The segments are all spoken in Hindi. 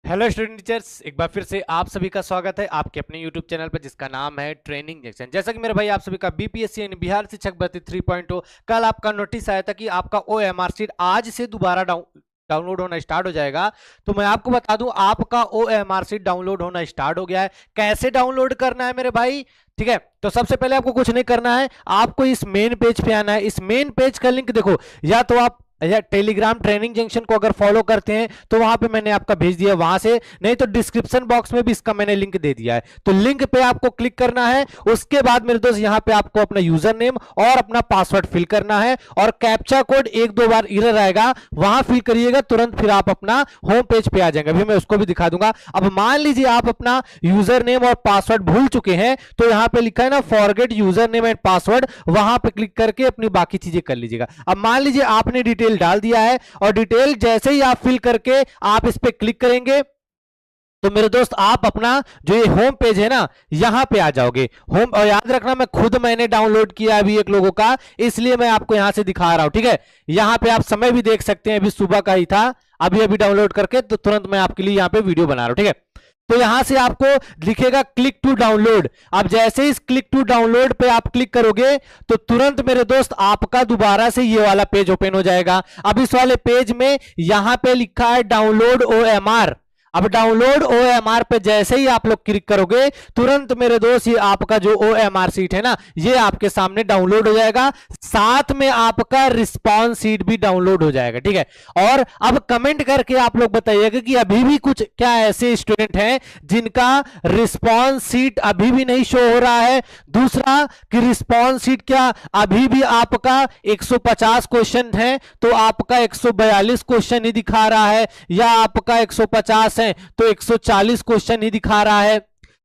हेलो स्टूडेंट टीचर्स, एक बार फिर से आप सभी का स्वागत है आपके अपने यूट्यूब चैनल पर जिसका नाम है ट्रेनिंग जंक्शन। जैसा कि मेरे भाई आप सभी का बीपीएससी यानी बिहार शिक्षक भर्ती 3.0 कल आपका नोटिस आया था कि आपका ओएमआर शीट आज से दोबारा डाउनलोड होना स्टार्ट हो जाएगा। तो मैं आपको बता दूं आपका ओएमआर शीट डाउनलोड होना स्टार्ट हो गया है। कैसे डाउनलोड करना है मेरे भाई, ठीक है। तो सबसे पहले आपको कुछ नहीं करना है, आपको इस मेन पेज पे आना है। इस मेन पेज का लिंक देखो, या तो आप या टेलीग्राम ट्रेनिंग जंक्शन को अगर फॉलो करते हैं तो वहां पे मैंने आपका भेज दिया, वहां से नहीं तो डिस्क्रिप्शन बॉक्स में भी इसका मैंने लिंक दे दिया है। तो लिंक पे आपको क्लिक करना है। उसके बाद मेरे दोस्त यहां पे आपको अपना यूजर नेम और अपना पासवर्ड फिल करना है और कैप्चा कोड एक दो बार एरर आएगा, वहां फिल करिएगा, तुरंत फिर आप अपना होम पेज पे आ जाएंगे। अभी मैं उसको भी दिखा दूंगा। अब मान लीजिए आप अपना यूजर नेम और पासवर्ड भूल चुके हैं, तो यहां पे लिखा है ना forget user name and password, वहां पे क्लिक करके अपनी बाकी चीजें कर लीजिएगा। अब मान लीजिए आपने डिटेल डाल दिया है और डिटेल जैसे ही आप फिल करके आप इस पे क्लिक करेंगे तो मेरे दोस्त आप अपना जो ये होम पेज है ना यहां पे आ जाओगे। होम, और याद रखना मैंने डाउनलोड किया अभी एक लोगों का, इसलिए मैं आपको यहां से दिखा रहा हूं, ठीक है। यहां पे आप समय भी देख सकते हैं, अभी सुबह का ही था, अभी अभी डाउनलोड करके तो तुरंत मैं आपके लिए यहां पे वीडियो बना रहा हूं, ठीक है। तो यहां से आपको लिखेगा क्लिक टू डाउनलोड। अब जैसे ही इस क्लिक टू डाउनलोड पे आप क्लिक करोगे तो तुरंत मेरे दोस्त आपका दोबारा से ये वाला पेज ओपन हो जाएगा। अब इस वाले पेज में यहां पे लिखा है डाउनलोड ओएमआर। अब डाउनलोड ओएमआर पे जैसे ही आप लोग क्लिक करोगे तुरंत मेरे दोस्त ये आपका जो ओएमआर शीट है ना ये आपके सामने डाउनलोड हो जाएगा, साथ में आपका रिस्पॉन्स शीट भी डाउनलोड हो जाएगा, ठीक है। और अब कमेंट करके आप लोग बताइएगा कि अभी भी कुछ क्या ऐसे स्टूडेंट हैं जिनका रिस्पॉन्स शीट अभी भी नहीं शो हो रहा है। दूसरा कि रिस्पॉन्स शीट क्या अभी भी आपका 150 क्वेश्चन है तो आपका 142 क्वेश्चन ही दिखा रहा है, या आपका 150 है तो 140 क्वेश्चन ही दिखा रहा है।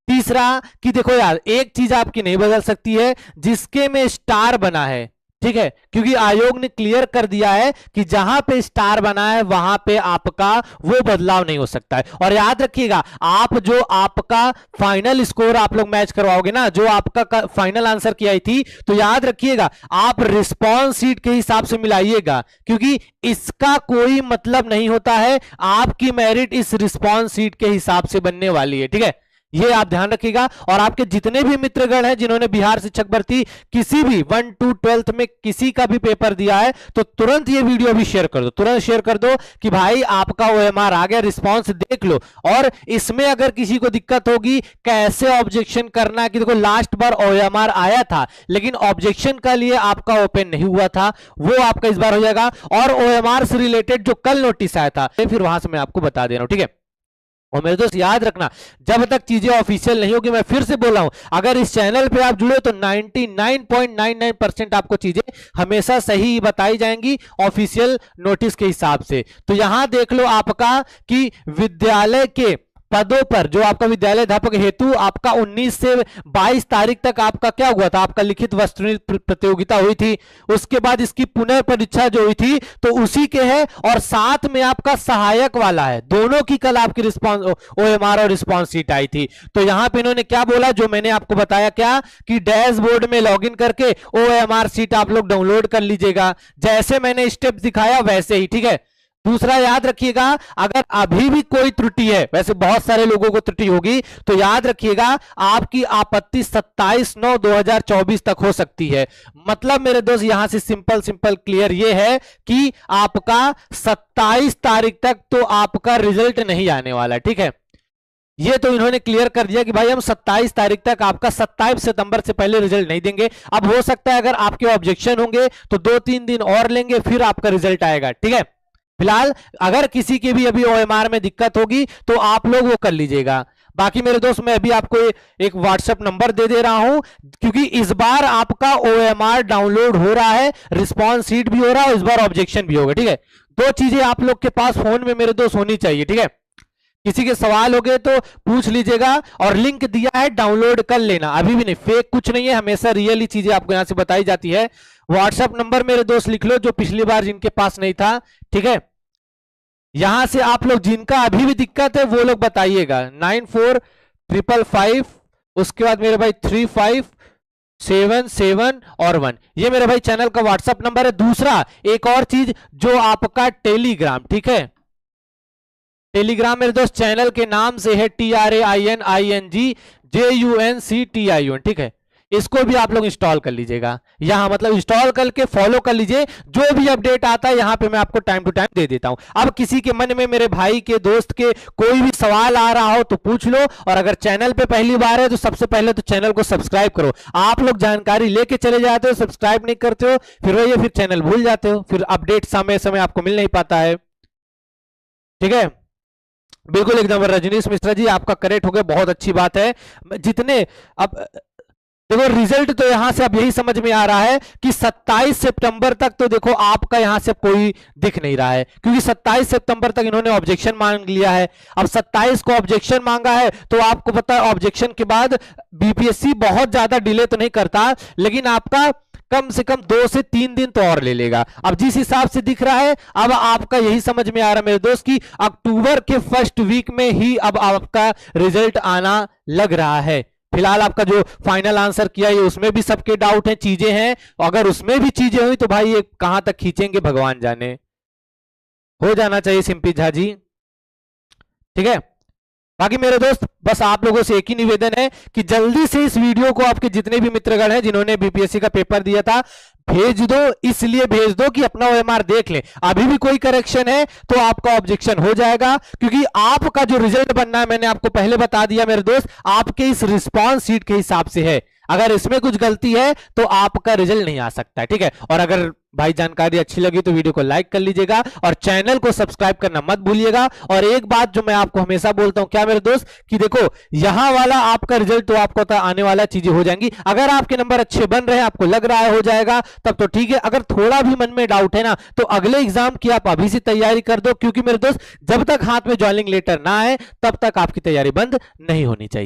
तीसरा कि देखो यार एक चीज आपकी नहीं बदल सकती है, जिसके में स्टार बना है, ठीक है, क्योंकि आयोग ने क्लियर कर दिया है कि जहां पे स्टार बना है वहां पे आपका वो बदलाव नहीं हो सकता है। और याद रखिएगा आप जो आपका फाइनल स्कोर आप लोग मैच करवाओगे ना, जो आपका फाइनल आंसर की आई थी, तो याद रखिएगा आप रिस्पॉन्स शीट के हिसाब से मिलाइएगा, क्योंकि इसका कोई मतलब नहीं होता है। आपकी मेरिट इस रिस्पॉन्स शीट के हिसाब से बनने वाली है, ठीक है, ये आप ध्यान रखिएगा। और आपके जितने भी मित्रगण हैं जिन्होंने बिहार शिक्षक भर्ती किसी भी 1 to 12th में किसी का भी पेपर दिया है तो तुरंत ये वीडियो भी शेयर कर दो, तुरंत शेयर कर दो कि भाई आपका ओएमआर आ गया, रिस्पांस देख लो। और इसमें अगर किसी को दिक्कत होगी कैसे ऑब्जेक्शन करना है, कि देखो लास्ट बार ओएमआर आया था लेकिन ऑब्जेक्शन का लिए आपका ओपन नहीं हुआ था, वो आपका इस बार हो जाएगा। और ओएमआर से रिलेटेड जो कल नोटिस आया था फिर वहां से मैं आपको बता दे रहा हूं, ठीक है। और मेरे दोस्त याद रखना जब तक चीजें ऑफिशियल नहीं होगी, मैं फिर से बोल रहा हूं, अगर इस चैनल पे आप जुड़े तो 99.99% आपको चीजें हमेशा सही बताई जाएंगी ऑफिशियल नोटिस के हिसाब से। तो यहां देख लो आपका कि विद्यालय के पदों पर जो आपका विद्यालय अध्यापक हेतु आपका 19 से 22 तारीख तक आपका क्या हुआ था, आपका लिखित वस्तुनिष्ठ प्रतियोगिता हुई थी। उसके बाद इसकी पुनर्परीक्षा जो हुई थी तो उसी के है, और साथ में आपका सहायक वाला है, दोनों की कल आपकी रिस्पॉन्स ओएमआर और रिस्पॉन्स शीट आई थी। तो यहां पे इन्होंने क्या बोला, जो मैंने आपको बताया क्या, कि डैशबोर्ड में लॉगिन करके ओएमआर शीट आप लोग डाउनलोड कर लीजिएगा, जैसे मैंने स्टेप दिखाया वैसे ही, ठीक है। दूसरा याद रखिएगा अगर अभी भी कोई त्रुटि है, वैसे बहुत सारे लोगों को त्रुटि होगी, तो याद रखिएगा आपकी आपत्ति 27/9/2024 तक हो सकती है। मतलब मेरे दोस्त यहां से सिंपल क्लियर ये है कि आपका 27 तारीख तक तो आपका रिजल्ट नहीं आने वाला, ठीक है। ये तो इन्होंने क्लियर कर दिया कि भाई हम 27 तारीख तक आपका 27 सितंबर से पहले रिजल्ट नहीं देंगे। अब हो सकता है अगर आपके ऑब्जेक्शन होंगे तो 2-3 दिन और लेंगे फिर आपका रिजल्ट आएगा, ठीक है। फिलहाल अगर किसी के भी अभी ओएमआर में दिक्कत होगी तो आप लोग वो कर लीजिएगा। बाकी मेरे दोस्त मैं अभी आपको एक व्हाट्सएप नंबर दे रहा हूं, क्योंकि इस बार आपका ओएमआर डाउनलोड हो रहा है, रिस्पॉन्स शीट भी हो रहा है, इस बार ऑब्जेक्शन भी होगा, ठीक है। दो चीजें आप लोग के पास फोन में मेरे दोस्त होनी चाहिए, ठीक है। किसी के सवाल हो गए तो पूछ लीजिएगा, और लिंक दिया है डाउनलोड कर लेना, अभी भी नहीं, फेक कुछ नहीं है, हमेशा रियल ही चीजें आपको यहां से बताई जाती है। व्हाट्सएप नंबर मेरे दोस्त लिख लो जो पिछली बार जिनके पास नहीं था, ठीक है। यहां से आप लोग जिनका अभी भी दिक्कत है वो लोग बताइएगा, 9455, उसके बाद मेरे भाई 3577 और 1, ये मेरे भाई चैनल का व्हाट्सएप नंबर है। दूसरा एक और चीज जो आपका टेलीग्राम, ठीक है, टेलीग्राम मेरे दोस्त चैनल के नाम से है, TRAININGJUNCTION, ठीक है। इसको भी आप लोग इंस्टॉल कर लीजिएगा, यहां मतलब इंस्टॉल करके फॉलो कर लीजिए। जो भी अपडेट आता है यहां पे मैं आपको टाइम टू टाइम दे देता हूं। अब किसी के मन में, मेरे भाई के, दोस्त के कोई भी सवाल आ रहा हो तो पूछ लो। और अगर चैनल पे पहली बार है तो सबसे पहले तो चैनल को सब्सक्राइब करो। आप लोग जानकारी लेके चले जाते हो, सब्सक्राइब नहीं करते हो, फिर वही फिर चैनल भूल जाते हो, फिर अपडेट समय समय आपको मिल नहीं पाता है, ठीक है। बिल्कुल एकदम रजनीश मिश्रा जी, आपका करेक्ट हो गया, बहुत अच्छी बात है। जितने अब देखो रिजल्ट तो यहां से अब यही समझ में आ रहा है कि 27 सितंबर तक तो देखो आपका यहां से कोई दिख नहीं रहा है, क्योंकि 27 सितंबर तक इन्होंने ऑब्जेक्शन मांग लिया है। अब 27 को ऑब्जेक्शन मांगा है तो आपको पता है ऑब्जेक्शन के बाद बीपीएससी बहुत ज्यादा डिले तो नहीं करता, लेकिन आपका कम से कम 2 से 3 दिन तो और ले लेगा। अब जिस हिसाब से दिख रहा है, अब आपका यही समझ में आ रहा है मेरे दोस्त कि अक्टूबर के फर्स्ट वीक में ही अब आपका रिजल्ट आना लग रहा है। फिलहाल आपका जो फाइनल आंसर किया है उसमें भी सबके डाउट हैं, चीजें हैं। अगर उसमें भी चीजें हुई तो भाई ये कहां तक खींचेंगे भगवान जाने। हो जाना चाहिए सिंपी झा जी, ठीक है। बाकी मेरे दोस्त बस आप लोगों से एक ही निवेदन है कि जल्दी से इस वीडियो को आपके जितने भी मित्रगण हैं जिन्होंने बीपीएससी का पेपर दिया था भेज दो। इसलिए भेज दो कि अपना ओएमआर देख लें, अभी भी कोई करेक्शन है तो आपका ऑब्जेक्शन हो जाएगा, क्योंकि आपका जो रिजल्ट बनना है मैंने आपको पहले बता दिया मेरे दोस्त, आपके इस रिस्पॉन्स शीट के हिसाब से है। अगर इसमें कुछ गलती है तो आपका रिजल्ट नहीं आ सकता है, ठीक है। और अगर भाई जानकारी अच्छी लगी तो वीडियो को लाइक कर लीजिएगा और चैनल को सब्सक्राइब करना मत भूलिएगा। और एक बात जो मैं आपको हमेशा बोलता हूं क्या मेरे दोस्त, कि देखो यहां वाला आपका रिजल्ट तो आपको आने वाला चीजें हो जाएंगी। अगर आपके नंबर अच्छे बन रहे हैं, आपको लग रहा है हो जाएगा, तब तो ठीक है। अगर थोड़ा भी मन में डाउट है ना तो अगले एग्जाम की आप अभी से तैयारी कर दो, क्योंकि मेरे दोस्त जब तक हाथ में ज्वाइनिंग लेटर ना आए तब तक आपकी तैयारी बंद नहीं होनी चाहिए।